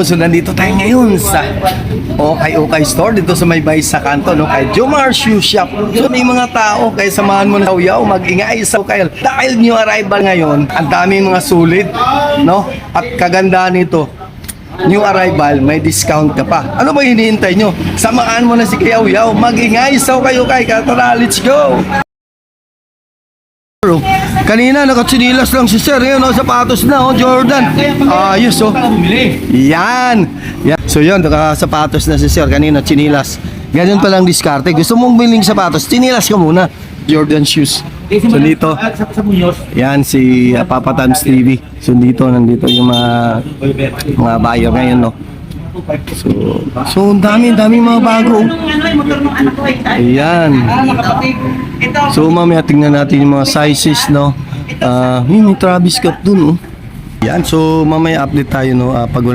So nandito tayo ngayon sa Okay Store dito sa may bay sa kanto, no, kay Jomar Shoe Shop. So may mga tao, kaya samahan mo na yaw mag-ingay sa Okay dahil new arrival ngayon. Ang daming mga sulit, no, at kagandahan nito, new arrival, may discount ka pa. Ano ba hinihintay nyo? Samahan mo na si Kuya Yaw mag-ingay sa Okay. Tara, let's go! Kanina nakatsinilas lang si Sir, yun, sapatos na, Jordan. Ayos, Yan. So yun, nakasapatos na si Sir, kanina tsinilas. Ganyan palang diskarte. Gusto mong biling sapatos, tsinilas ka muna. Jordan shoes. So dito, yan si Papa Tams TV. So nandito yung mga buyer ngayon, no. So dami mga bago. Ayan. So mamaya tingnan natin yung mga sizes, no. May Travis Scott dun, Yan, so mamaya update tayo, no, pag wala